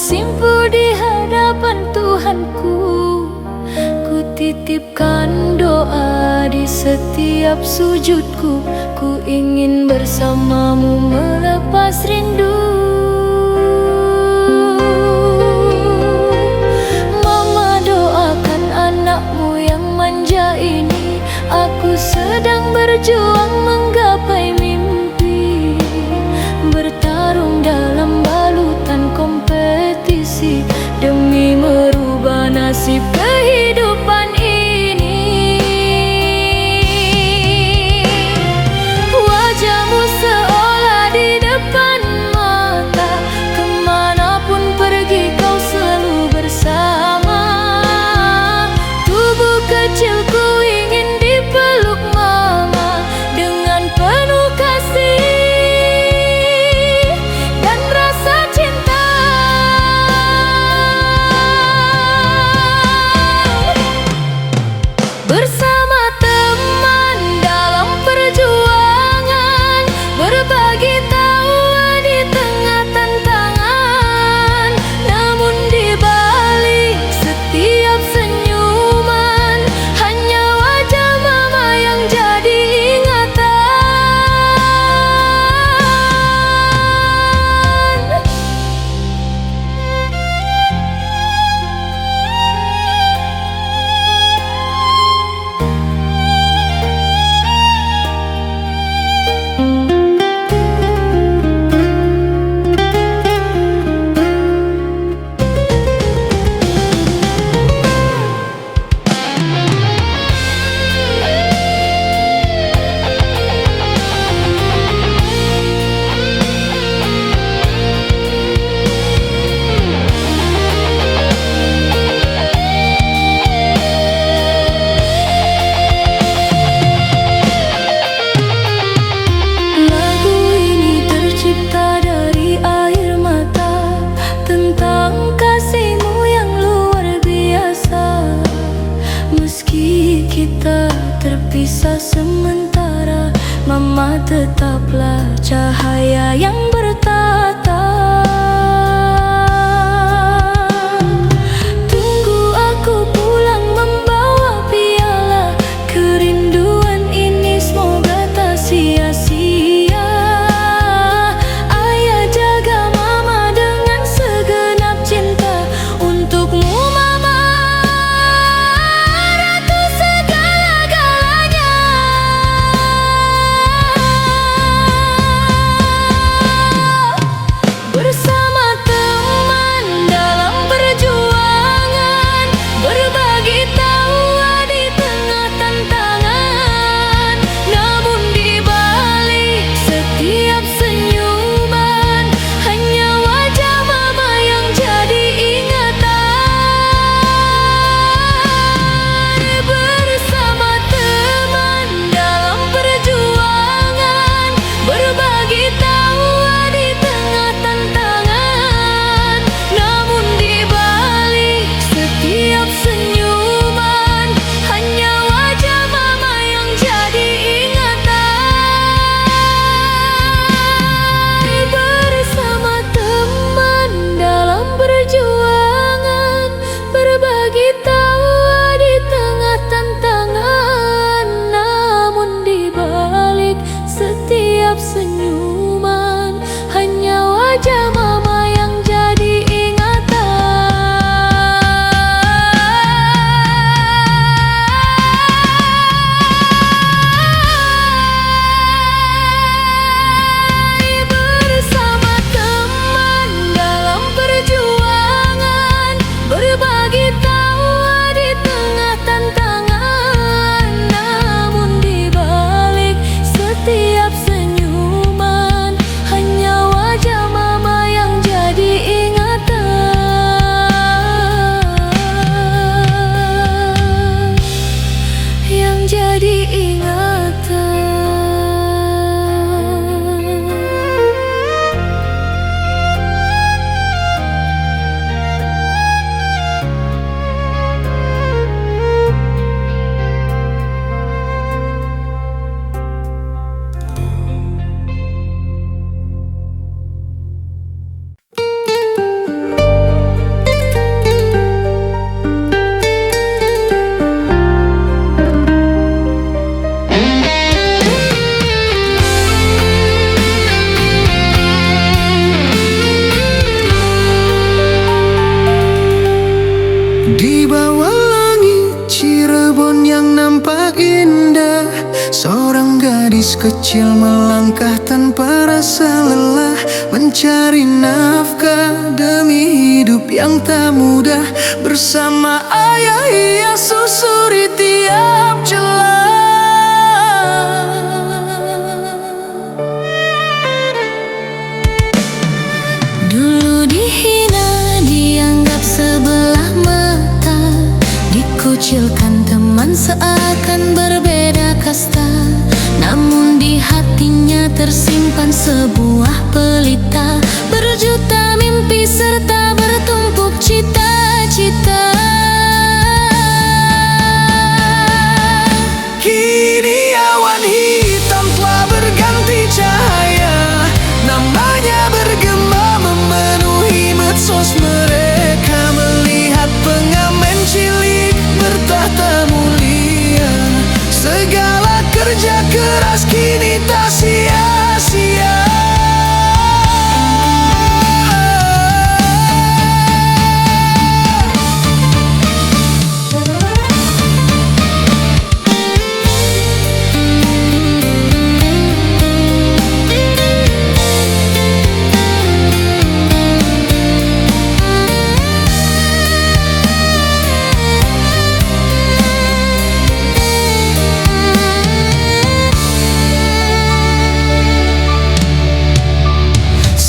bersimpu di hadapan Tuhanku. Ku titipkan doa di setiap sujudku. Ku ingin bersamamu melepas rindu. Mama, doakan anakmu yang manja ini. Aku sedang berjuang menggapai mimpi, bertarung dalam balutan kompetisi demi merubah nasib kehidupan ini. Wajahmu seolah di depan mata, kemanapun pergi kau selalu bersama. Tubuh kecilku ingin dipeluk mama dengan penuh kasih dan rasa cinta. Bersama teman dalam perjuangan, berbagi tawa di tengah tantangan. Namun di balik setiap senyuman, hanya wajah mama yang jadi ingatan. Lagu ini tercipta dari air mata, tentang kasihmu yang luar biasa. Meski kita terpisah sementara, mama tetaplah cahaya yang bertata. Tunggu aku pulang membawa piala, kerinduan ini semoga tak sia-sia. Ayah jaga mama dengan segenap cinta. Untukmu mama, ratu segala-galanya. Bersama teman dalam perjuangan, berbagi tawa di tengah tantangan. Namun di balik setiap senyuman, hanya wajah mama yang jadi ingatan. Bersama teman dalam perjuangan, berbagi tawa di tengah tantangan. Namun di balik setiap senyuman, hanya wajah mama yang jadi ingatan. Bersama teman dalam perjuangan, berbagi tawa di tengah tantangan. Namun di balik setiap senyuman, hanya wajah mama yang jadi ingatan. Bersama teman dalam perjuangan, berbagi tawa Seorang gadis kecil melangkah tanpa rasa lelah, mencari nafkah demi hidup yang tak mudah. Bersama ayah ia susuri tiap celah. Dulu dihina, dianggap sebelah mata, dikucilkan teman seakan berbeda kasta. Namun di hatinya tersimpan sebuah pelita, berjuta mimpi serta bertumpuk cita-cita. Kini awan hitam telah berganti cahaya, namanya bergema memenuhi medsos mereka. Melihat pengamen cilik bertahta mulia, segala kerja keras kini tak sia-sia.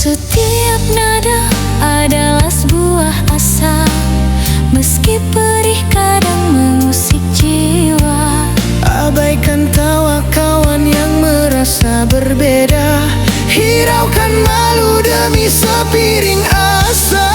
Setiap nada adalah sebuah asa, meski perih kadang mengusik jiwa. Abaikan tawa kawan yang merasa berbeda, hiraukan malu demi sepiring asa.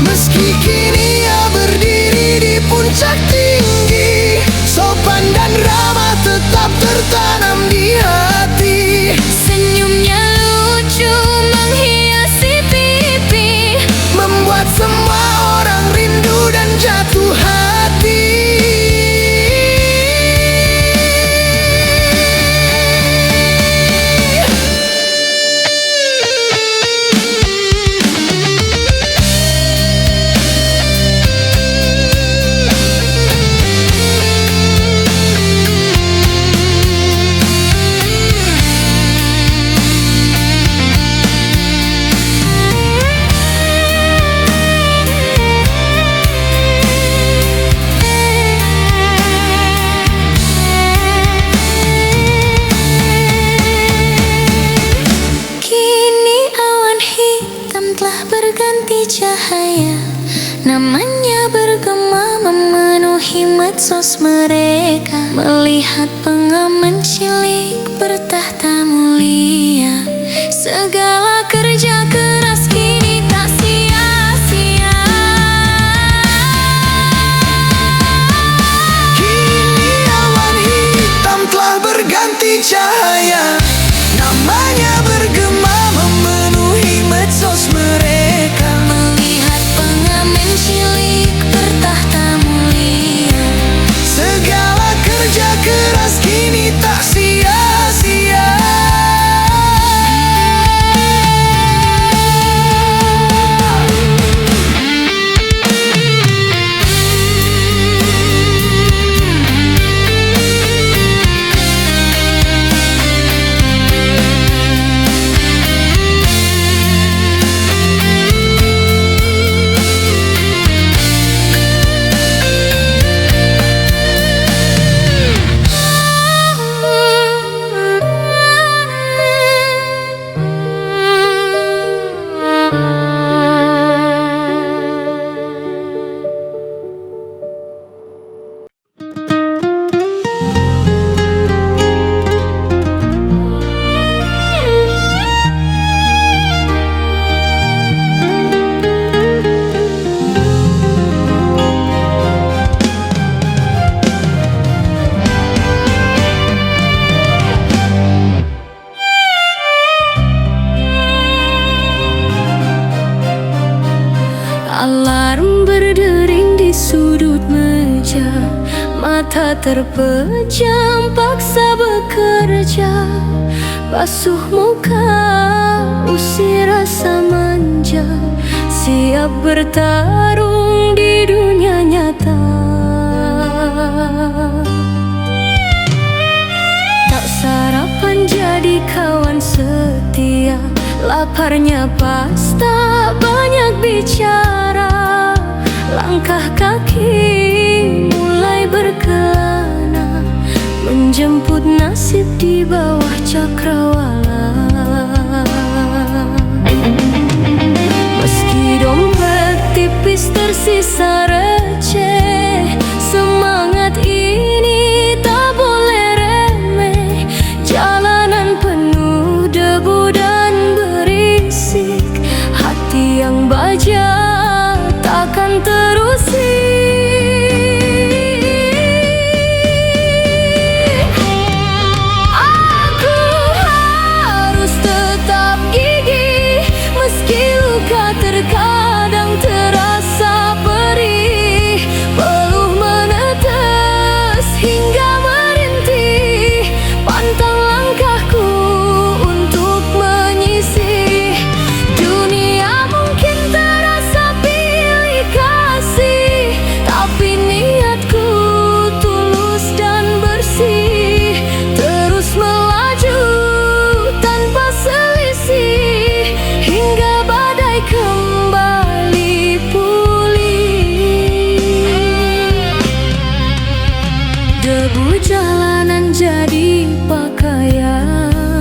Meski kini ia berdiri di puncak tinggi, sopan dan ramah tetap tertanam di hati. Senyumnya lucu menghiasi pipi, membuat semua orang rindu dan jatuh hati. Telah berganti cahaya, namanya bergema memenuhi medsos mereka. Melihat pengamen cilik bertahta mulia, segala kerja keras kini tak sia-sia. Kini awan hitam telah berganti cahaya, namanya bergema memenuhi medsos mereka. Melihat pengamen cilik bertahta mulia, segala kerja keras kini tak sia-sia. alarm berdering di sudut meja, mata terpejam paksa bekerja. Basuh muka, usir rasa manja, siap bertarung di di dunia nyata. Tak sarapan jadi kawan setia, laparnya pas tak banyak bicara. Langkah kaki mulai berkelana, menjemput nasib di bawah cakrawala. Meski dompet tipis tersisa receh, semangat ini tak boleh remeh. Jalanan penuh debu dan berisik, hati yang baja takkan terusi. Aku harus tetap gigih, meski luka terkadang terasa perih. Peluh menetes hingga merintih, pantang langkahku untuk menyisih. Dunia mungkin terasa pilih kasih, tapi niatku tulus dan bersih. Terus melaju tanpa selisih, hingga badai kembali pulih. Debu jalanan jadi pakaian,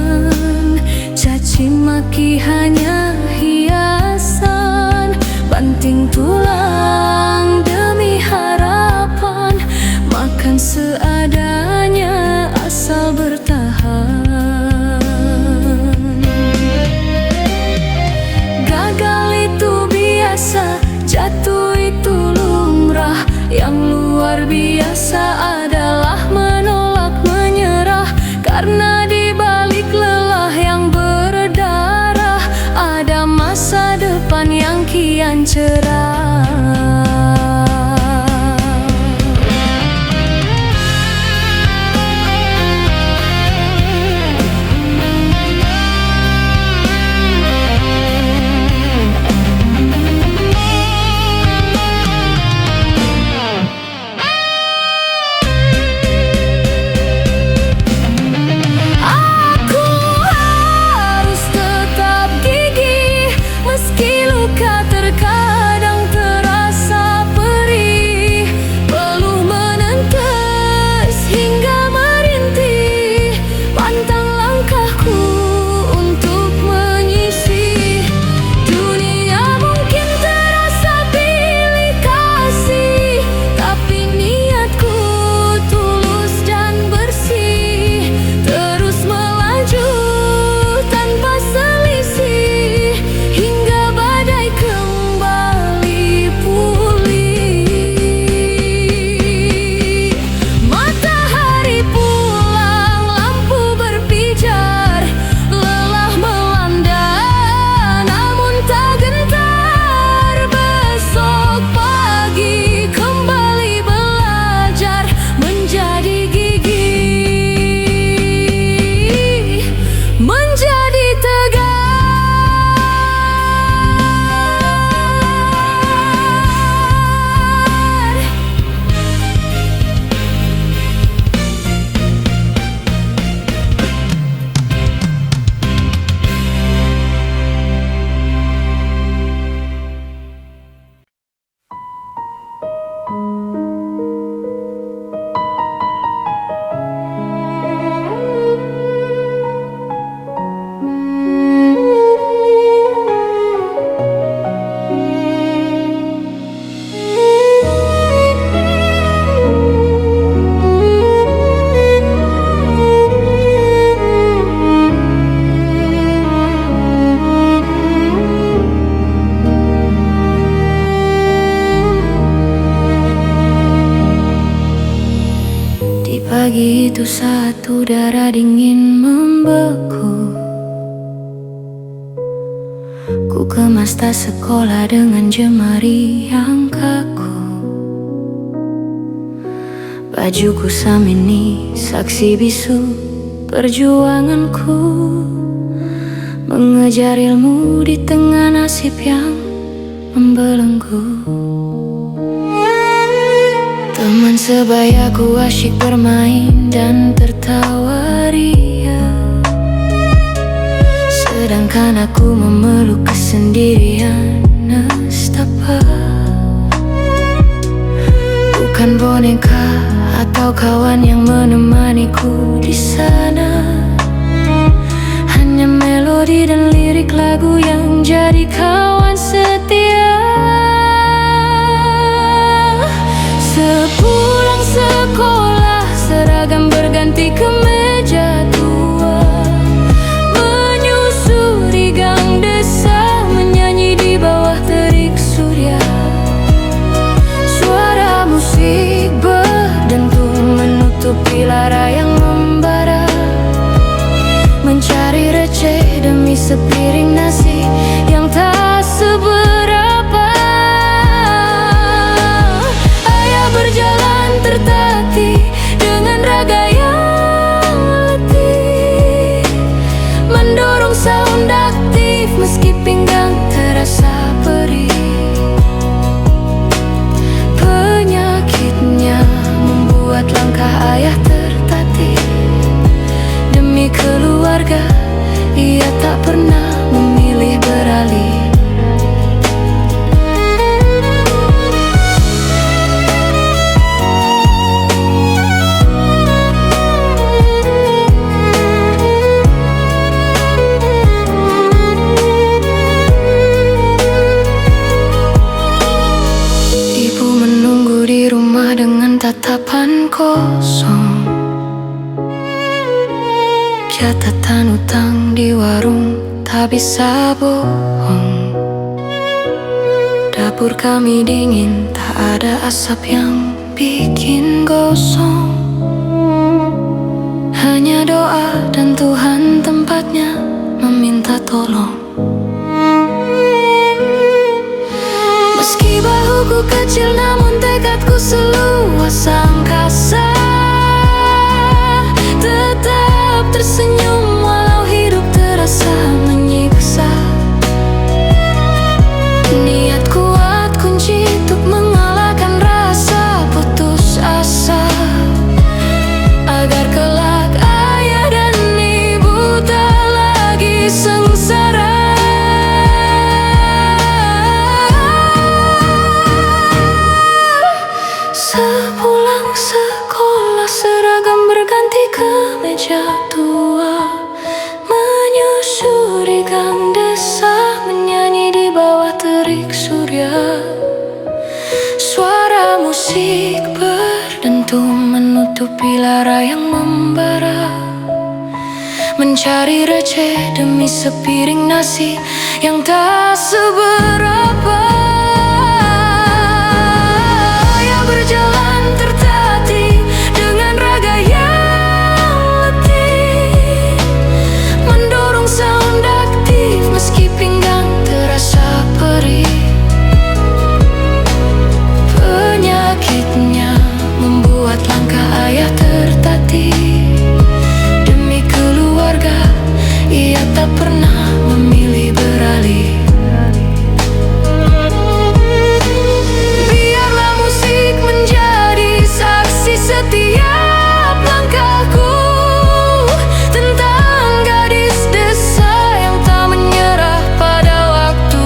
caci maki hanya hiasan. Banting tulang demi harapan, makan seadanya asal bertahan. Gagal itu biasa, jatuh itu lumrah. Yang luar biasa adalah menolak menyerah, karena di balik lelah yang berdarah ada masa depan yang kian cerah. Aku harus tetap gigih, meski luka terkadang terasa perih. Peluh menetes hingga merintih, pantang langkahku untuk menyisih. Dunia mungkin terasa pilih kasih, tapi niatku tulus dan bersih. Terus melaju tanpa selisih, hingga badai kembali pulih. Matahari pulang, lampu berpijar, lelah melanda namun tak gentar. Besok pagi kembali belajar, menjadi gigih, menjadi tegar. Di pagi itu saat udara dingin membeku, ku kemas tas sekolah dengan jemari yang kaku. Bajuku samini saksi bisu perjuanganku, mengejar ilmu di tengah nasib yang membelenggu. sebaya ku asyik bermain dan tertawa ria, sedangkan aku memeluk kesendirian nestapa. Bukan boneka atau kawan yang menemaniku di sana, hanya melodi dan lirik lagu yang jadi kawan setia. Sepulang sekolah, seragam berganti kemeja tua, menyusuri gang desa, menyanyi di bawah terik surya. Suara musik berdentum menutupi lara yang membara, mencari receh demi sepiring nasi yang tak seberapa. Ayah berjalan tertatih dengan raga yang letih, mendorong sound aktif meski pinggang terasa perih. Penyakitnya membuat langkah ayah tertatih. Demi keluarga, ia tak pernah memilih beralih. Ibu menunggu di rumah dengan tatapan kosong, catatan utang di warung tak bisa bohong. Dapur kami dingin, tak ada asap yang bikin gosong. Hanya doa dan Tuhan tempatnya meminta tolong. Meski bahuku kecil namun tekadku seluas angkasa, tetap tersenyum walau hidup terasa menyiksa. Niat kuat kunci untuk mengalahkan rasa putus asa, agar kelak ayah dan ibu tak lagi sengsara. Sepulang sekolah, seragam berganti kemeja tua, menyusuri gang desa, menyanyi di bawah terik surya. Suara musik berdentum menutupi lara yang membara, mencari receh demi sepiring nasi yang tak seberapa. Ayah berjalan tertatih dengan raga yang letih, mendorong sound aktif meski pinggang terasa perih. Penyakitnya membuat langkah ayah tertatih. Demi keluarga, ia tak pernah memilih beralih. Biarlah musik menjadi saksi setiap langkahku, tentang gadis desa yang tak menyerah pada waktu.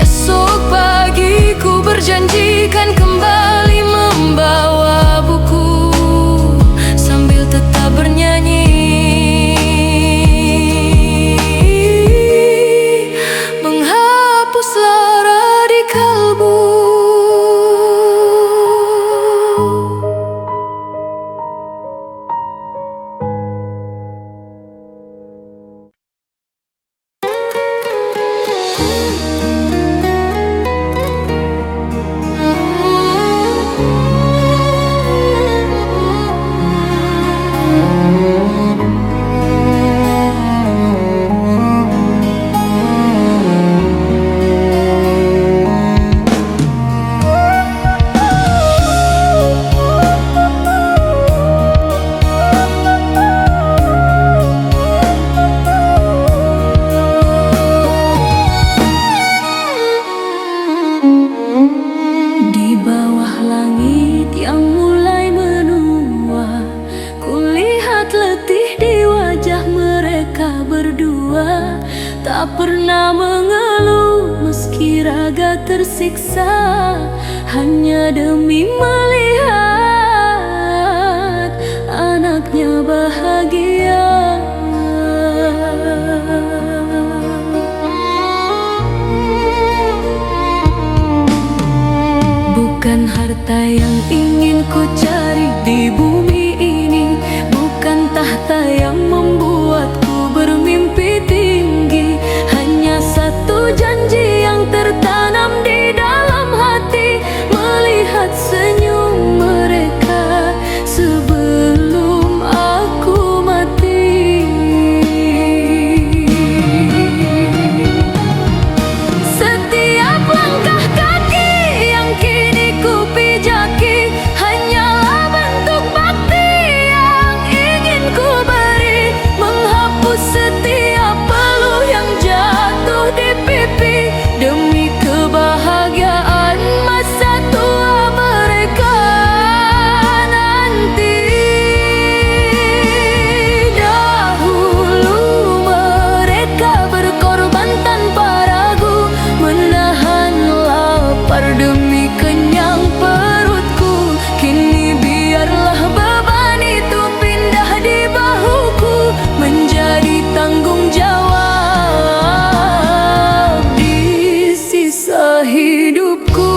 Esok pagi ku berjanjikan kembali membawa buku, sambil tetap bernyanyi, menghapus lara di kalbu. tak pernah mengeluh meski raga tersiksa, hanya demi melihat anaknya bahagia. Bukan harta yang ingin ku cari di bumi ini, bukan tahta yang membuatku bermimpi tinggi. Hanya satu janji yang tertanam di dalam hati, melihat senyum mereka sebelum aku mati. Setiap langkah kaki yang kini ku pijaki hanyalah bentuk bakti yang ingin ku beri, menghapus setiap peluh yang jatuh di pipi demi kebahagiaan masa tua mereka nanti. Dahulu mereka berkorban tanpa ragu, menahan lapar demi kenyang perutku. Kini biarlah beban itu pindah di bahuku, menjadi tanggung jawab di sisa hidupku.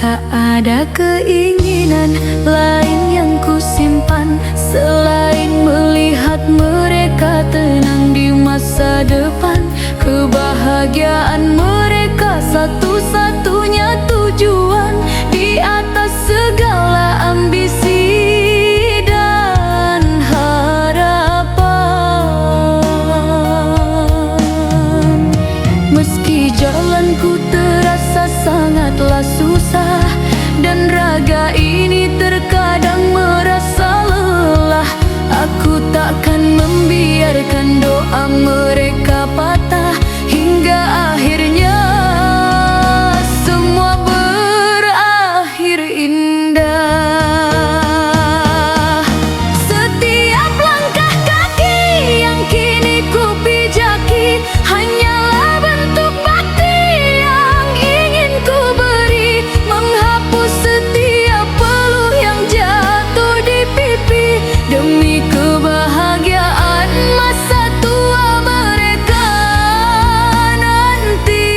Tak ada keinginan lain yang kusimpan selain melihat mereka tenang di masa depan. Kebahagiaan mereka satu-satunya tujuan di atas segala ambisi dan harapan. Meski jalanku terasa sangatlah susah dan raga ini terkadang merasa lelah, aku takkan membiarkan doa mereka patah hingga akhirnya semua berakhir indah. Setiap langkah kaki yang kini ku pijaki hanyalah bentuk bakti yang ingin ku beri, menghapus setiap peluh yang jatuh di pipi demi kebahagiaan masa tua mereka nanti.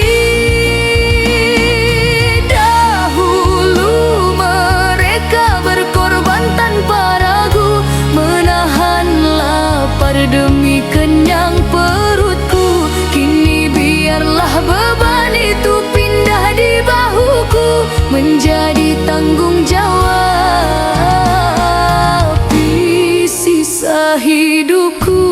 Dahulu mereka berkorban tanpa ragu, menahan lapar demi kenyang perutku. Kini biarlah beban itu pindah di bahuku, menjadi tanggung jawab di sisa hidupku.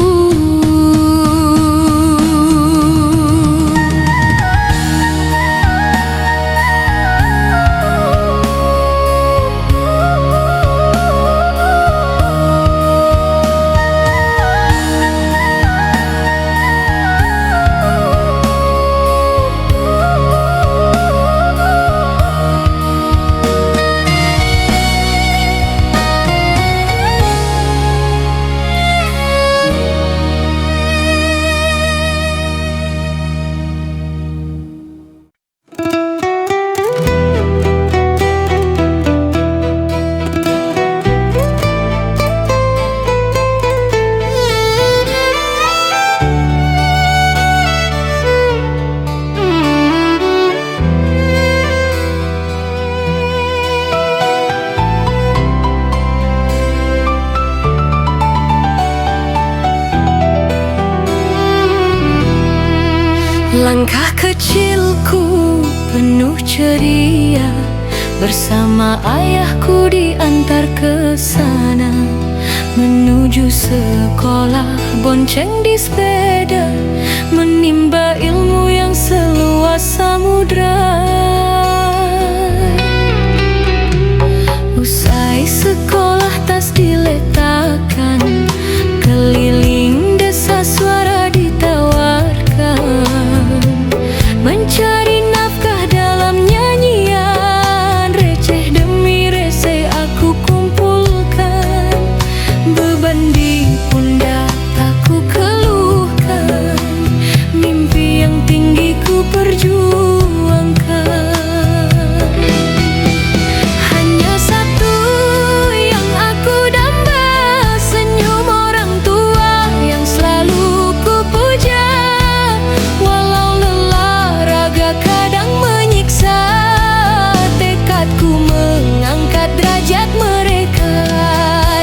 Langkah kecilku penuh ceria, bersama ayahku diantar ke sana. menuju sekolah, bonceng di sepeda, menimba ilmu yang seluas samudra. Usai sekolah tas diletakkan, keliling desa suara ditawarkan, mencari nafkah dalam nyanyian, receh demi rese aku kumpulkan, beban di pundak tak ku keluhkan, mimpi yang tinggi ku perjuangkan. Hanya satu yang aku damba, senyum orang tua yang selalu ku puja. Walau lelah raga kadang menyiksa, tekadku mengangkat derajat mereka.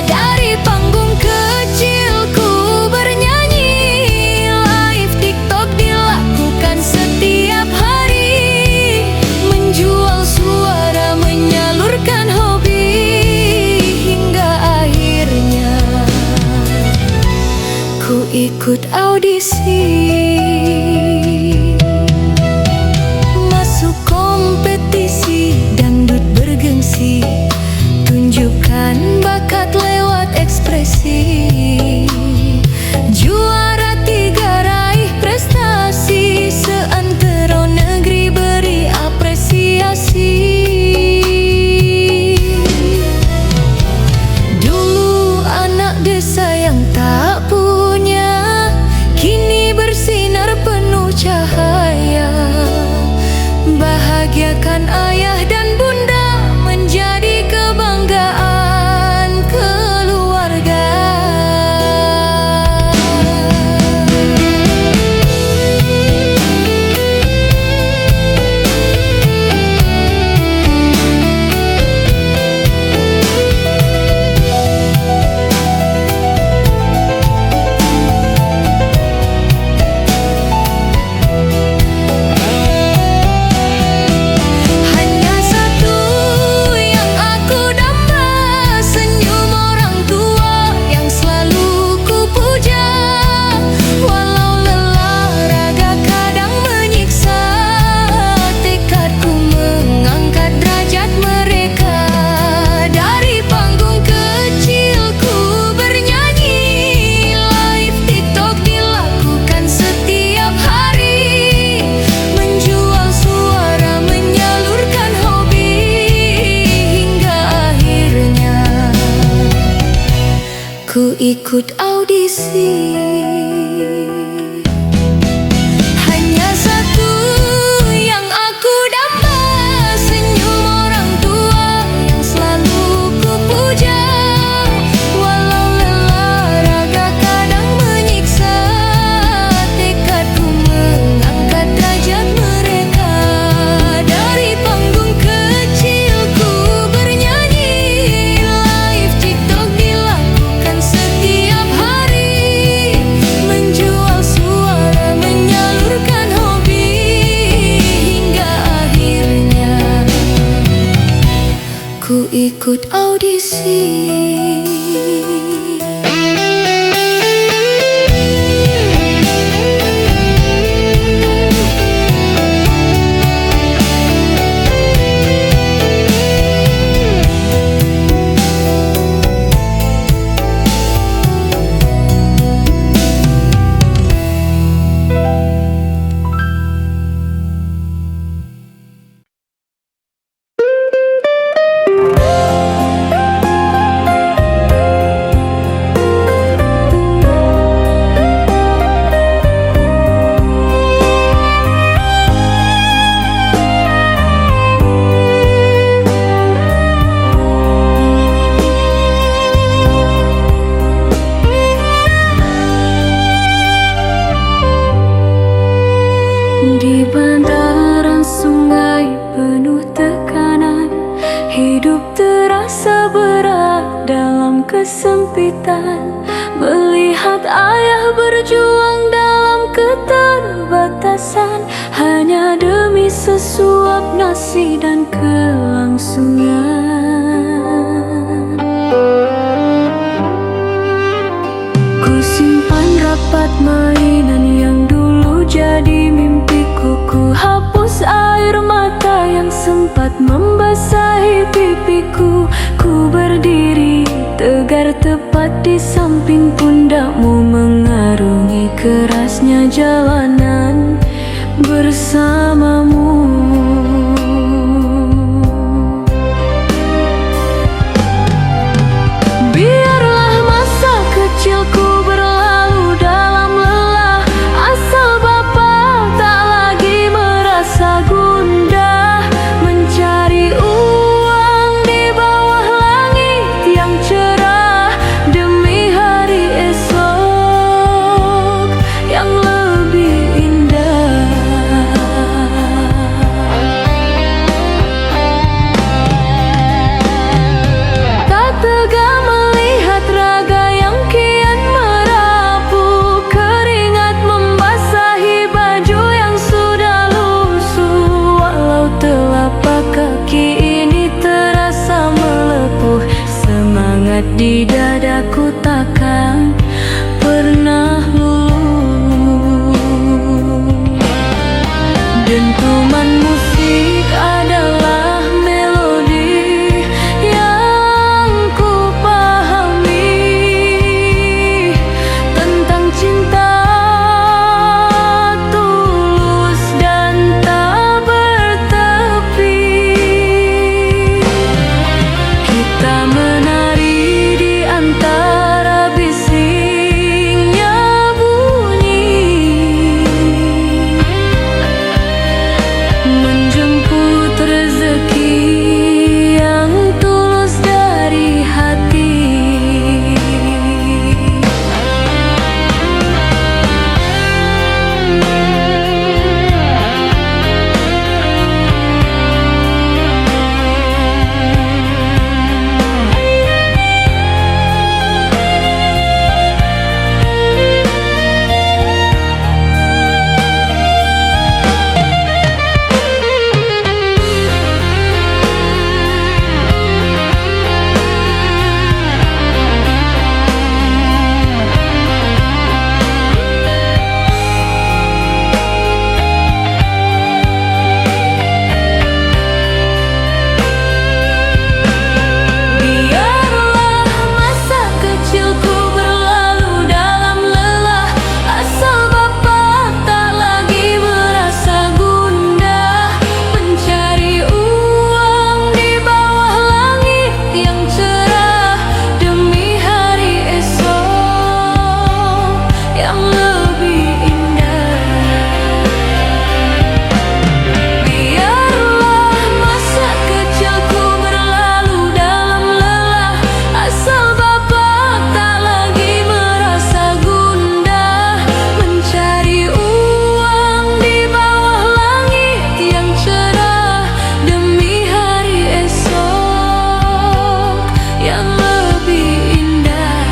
Dari panggung kecilku bernyanyi, live TikTok dilakukan setiap hari, menjual suara, menyalurkan hobi, hingga akhirnya ku ikut audisi, masuk kompetisi dangdut bergengsi, tunjukkan bakat lewat ekspresi. Juara 3 raih prestasi, seantero negeri beri apresiasi. Dulu anak desa yang tak punya, kini bersinar penuh cahaya. Bahagiakan ayah dan bunda, menjadi kebanggaan keluarga. Hanya satu yang aku damba, senyum orang tua yang selalu ku puja. Walau lelah raga kadang menyiksa, tekadku mengangkat derajat mereka. Dari panggung kecilku bernyanyi, live TikTok dilakukan setiap hari, menjual suara, menyalurkan hobi, hingga akhirnya ku ikut audisi. Hanya satu yang aku damba, senyum orang tua yang selalu ku puja. Walau lelah raga kadang menyiksa, tekadku mengangkat derajat mereka. Dari panggung kecilku bernyanyi, live TikTok dilakukan setiap hari, menjual suara, menyalurkan hobi, hingga akhirnya ku ikut audisi. Di bantaran sungai penuh tekanan, hidup terasa berat dalam kesempitan. Melihat ayah berjuang dalam keterbatasan, hanya demi sesuap nasi dan kelangsungan. tempat mainan yang dulu jadi mimpiku. Ku hapus air mata yang sempat membasahi pipiku. Ku berdiri tegar tepat di samping pundakmu, mengarungi kerasnya jalanan bersamamu. Biarlah masa kecilku berlalu dalam lelah, asal Bapa tak lagi merasa gundah mencari uang di bawah langit yang cerah demi hari esok yang lebih indah. Tak tega melihat raga yang kian merapuh, keringat membasahi baju yang sudah lusuh. Walau telapak kaki ini terasa melepuh, semangat di dadaku takkan pernah luluh. Dentuman musik adalah melodi yang ku pahami tentang cinta tulus dan tak bertepi. Kita menari di antara bisingnya bunyi, menjemput rezeki yang tulus dari hati. Biarlah masa kecilku berlalu dalam lelah, asal Bapa tak lagi merasa gundah mencari uang di bawah langit yang cerah demi hari esok yang lebih indah. Biarlah masa kecilku berlalu dalam lelah, asal Bapa tak lagi merasa gundah mencari uang di bawah langit yang cerah demi hari esok yang lebih indah.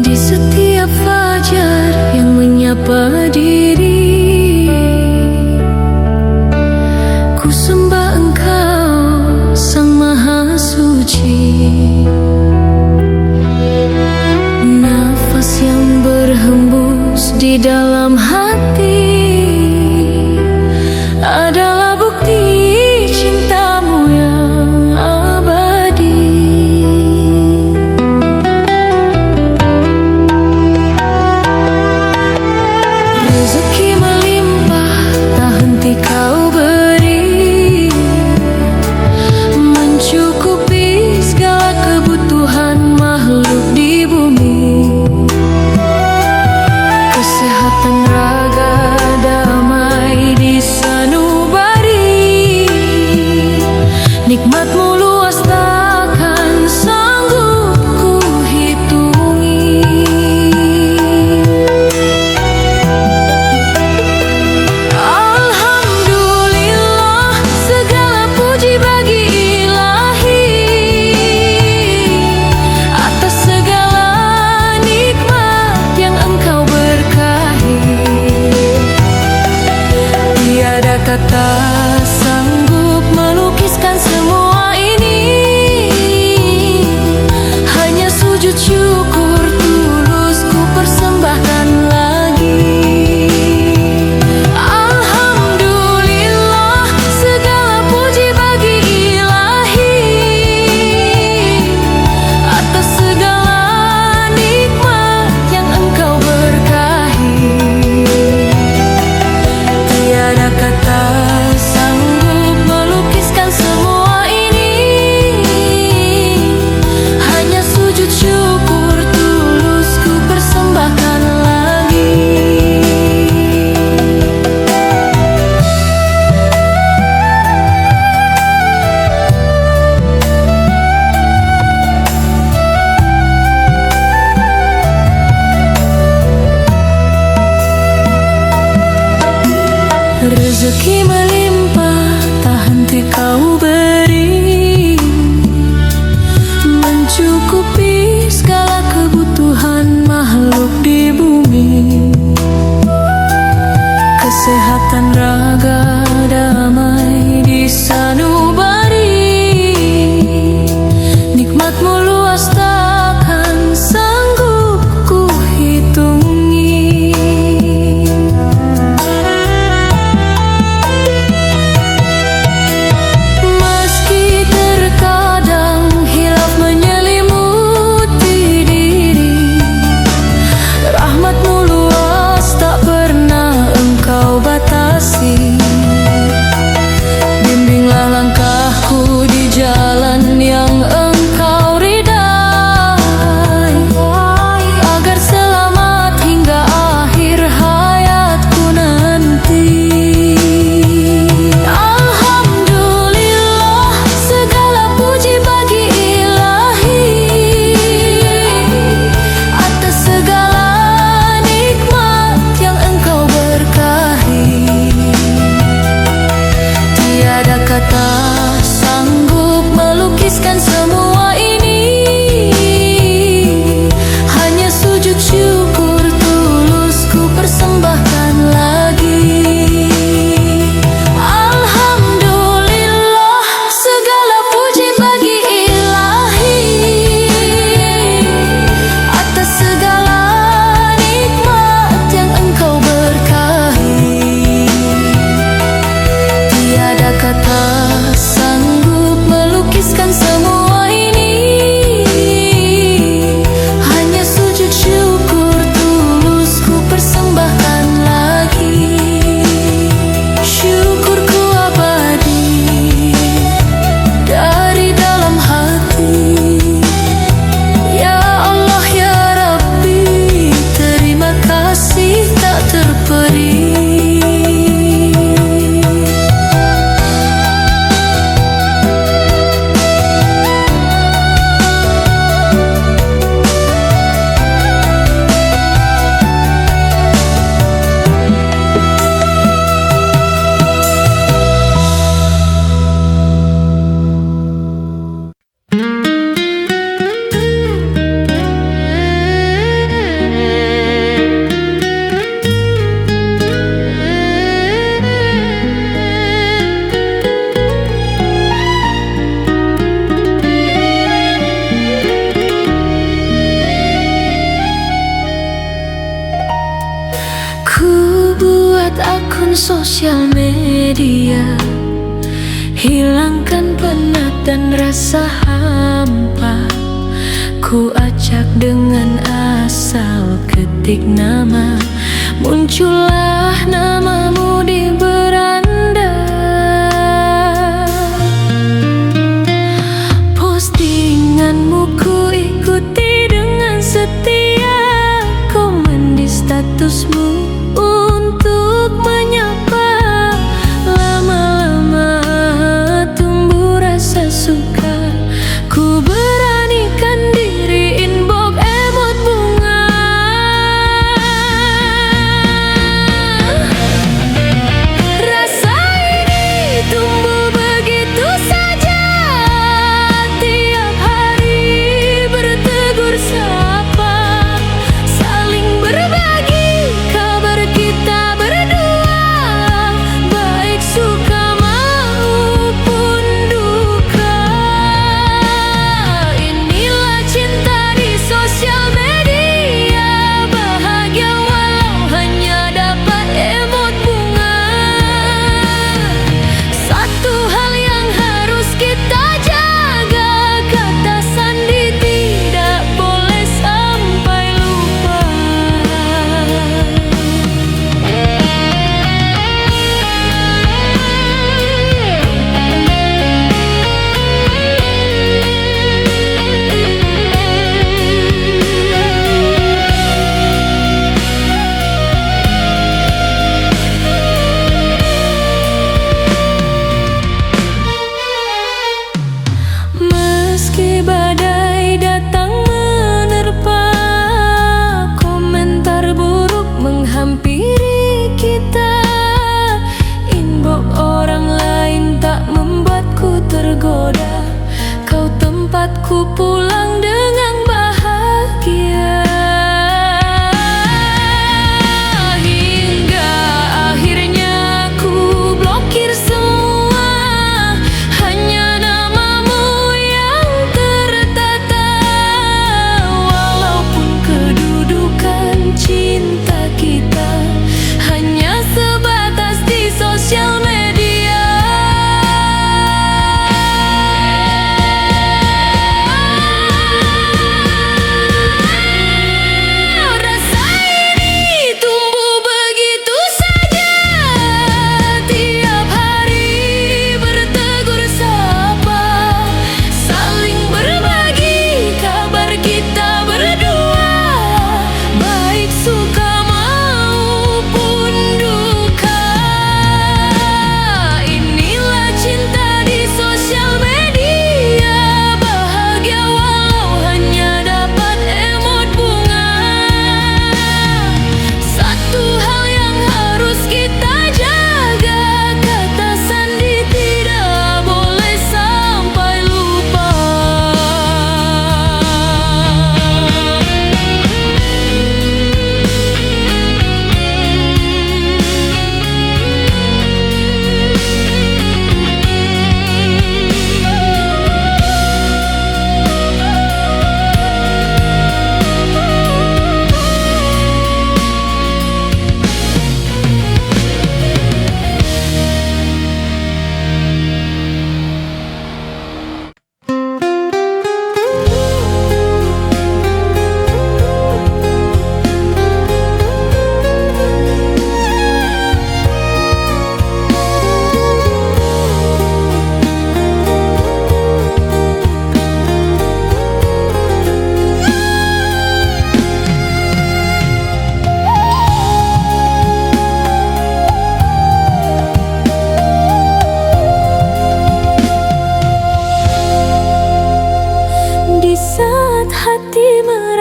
Di setiap fajar yang menyapa diri, ku sembah Engkau Sang Maha Suci. Nafas yang berhembus di dalam hati adalah bukti cintamu yang Rezeki melimpah, tak henti kau beri, mencukupi segala kebutuhan makhluk di bumi. Kesehatan raga damai di sanubari, nikmatmu luas takkan sanggup ku hitungi. Meski terkadang hilaf menyelimuti diri, rahmatmu luas tak pernah engkau batasi. Bimbinglah langkahku di jalan yang engkau ridai, agar selamat hingga akhir hayatku nanti. Alhamdulillah, segala puji bagi Ilahi atas segala nikmat yang engkau berkahi. Tiada kata sanggup melukiskan semua ini, hanya sujud syukur tulus ku persembahkan lagi. Alhamdulillah, segala puji bagi Ilahi atas segala nikmat yang engkau berkahi. Tiada kata sanggup melukiskan semua ini, hanya sujud syukur tulus ku persembahkan lagi. Syukurku abadi dari dalam hati. Ya Allah ya Rabbi, terima kasih tak terperi. Ku buat akun sosial media, hilangkan penat dan rasa hampa. Ku acak dengan asal ketik nama, muncullah namamu di beranda. Postinganmu ku ikuti dengan setia, komen di statusmu untuk menyapa. Lama-lama tumbuh rasa suka, ku beranikan diri inbox emot bunga. Rasa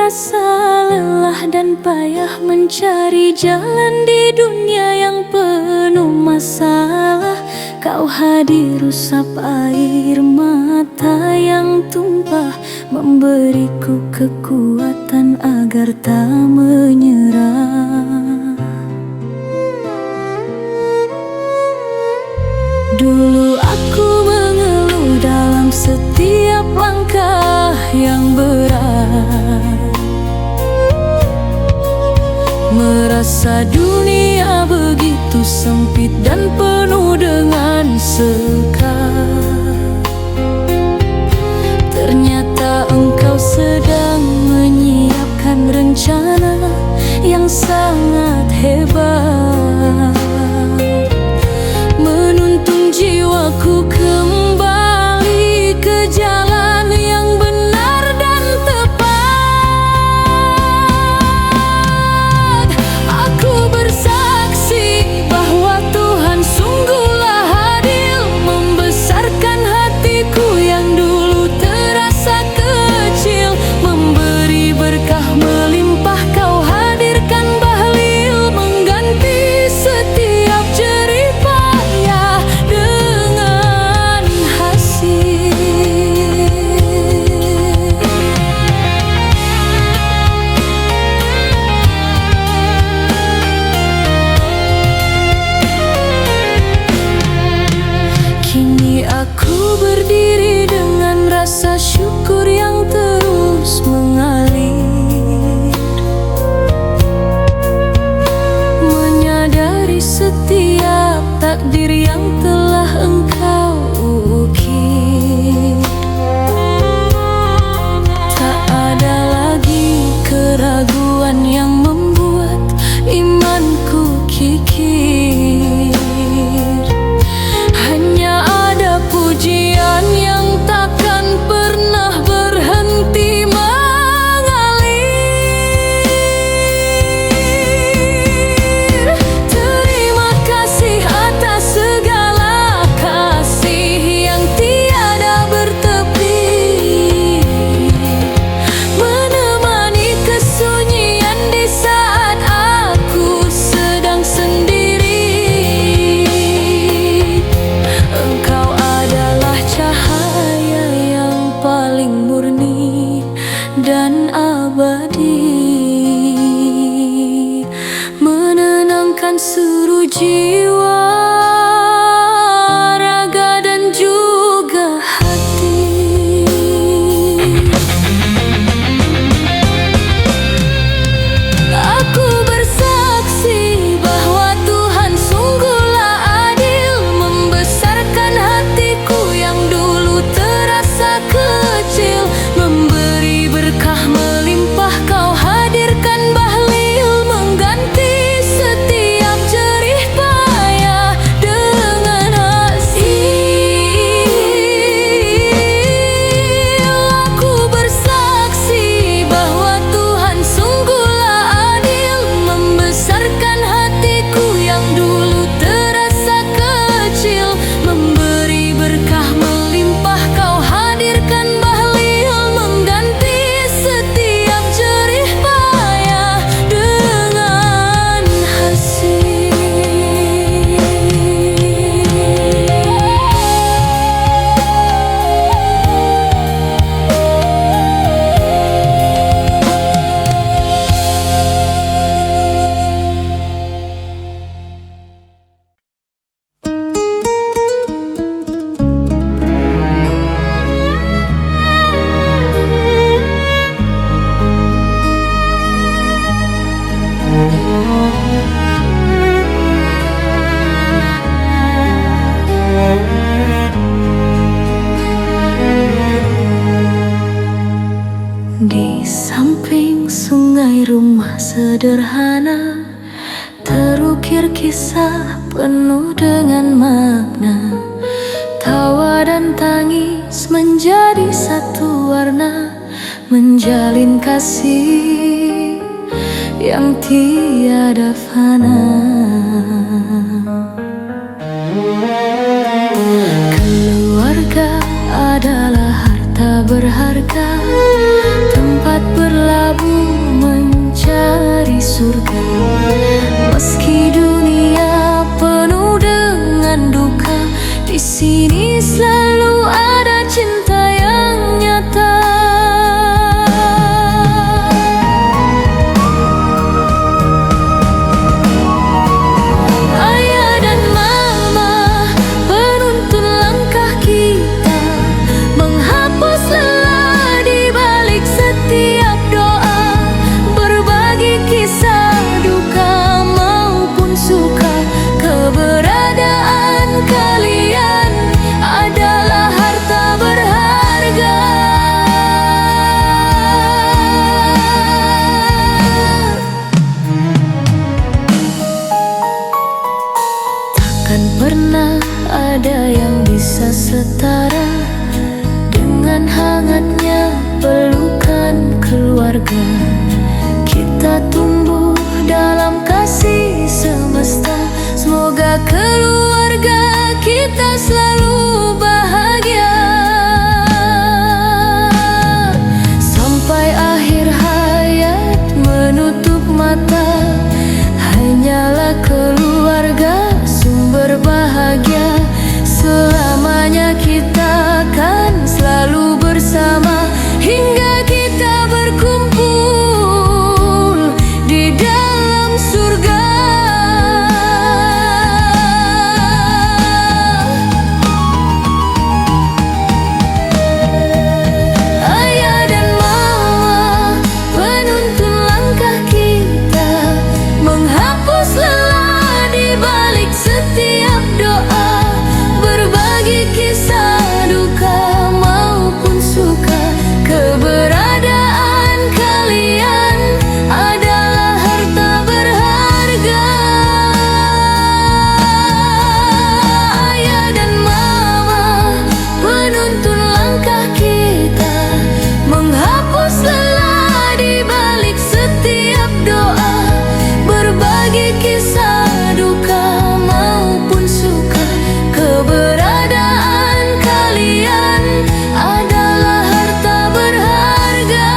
rasa lelah dan payah mencari jalan di dunia yang penuh masalah. Kau hadir usap air mata yang tumpah, memberiku kekuatan agar tak menyerah. Dulu aku mengeluh dalam setiap langkah yang berat, merasa dunia begitu sempit dan penuh dengan sekat. Ternyata engkau sedang menyiapkan rencana yang sangat hebat, menuntun jiwaku kembali ke jalan yang benar dan tepat. Aku bersaksi bahwa Tuhan sungguhlah adil, membesarkan hatiku yang dulu terasa kecil, memberi berkah melimpah. Kau hadirkan bahlil, mengganti setiap jerih payah dengan hasil. Kini aku berdiri dengan rasa syukur yang terus mengalir, menyadari setiap takdir yang telah engkau ukir. Tak ada lagi keraguan yang membuat imanku kikir, hanya ada pujian yang takkan pernah berhenti mengalir. Terima kasih atas segala kasih yang tiada bertepi, menemani kesunyian di saat aku sedang sendiri. Engkau adalah cahaya yang paling murni dan abadi, menenangkan seluruh jiwa, raga dan juga hati. Aku bersaksi bahwa Tuhan sungguhlah adil, membesarkan hatiku yang dulu terasa kecil, memberi berkah melimpah. Kau hadirkan bahlil, mengganti setiap jerih payah dengan hasil. Aku bersaksi bahwa Tuhan sungguhlah adil, membesarkan hatiku yang dulu terasa kecil, memberi berkah melimpah. Kau hadirkan bahlil, mengganti setiap jerih payah dengan hasil. Di samping sungai rumah sederhana, terukir kisah penuh dengan makna. Tawa dan tangis menjadi satu warna, menjalin kasih yang tiada fana. Keluarga adalah harta berharga, tempat berlabuh keluarga. Kita tumbuh dalam kasih semesta. Semoga keluarga kita selalu bahagia sampai akhir hayat menutup mata. Hanyalah keluarga sumber bahagia. Selamanya kita akan selalu bersama hingga kita berkumpul di dalam surga. Ayah dan mama penuntun langkah kita, menghapus lelah di balik setiap doa, berbagi kisah duka maupun suka. Keberadaan kalian adalah harta berharga. Ayah dan mama penuntun langkah kita, menghapus lelah di balik setiap doa, berbagi kisah duka maupun suka. Keberadaan kalian adalah harta berharga.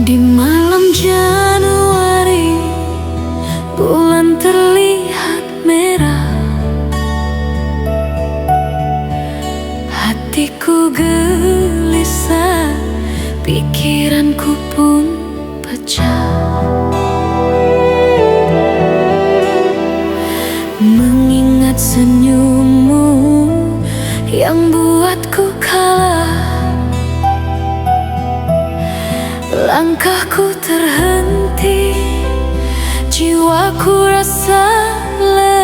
Di malam Januari, bulan terlihat merah. Hatiku gelisah, pikiranku pun pecah. Mengingat senyummu yang buatku kalah, langkahku terhenti, jiwaku rasa lelah.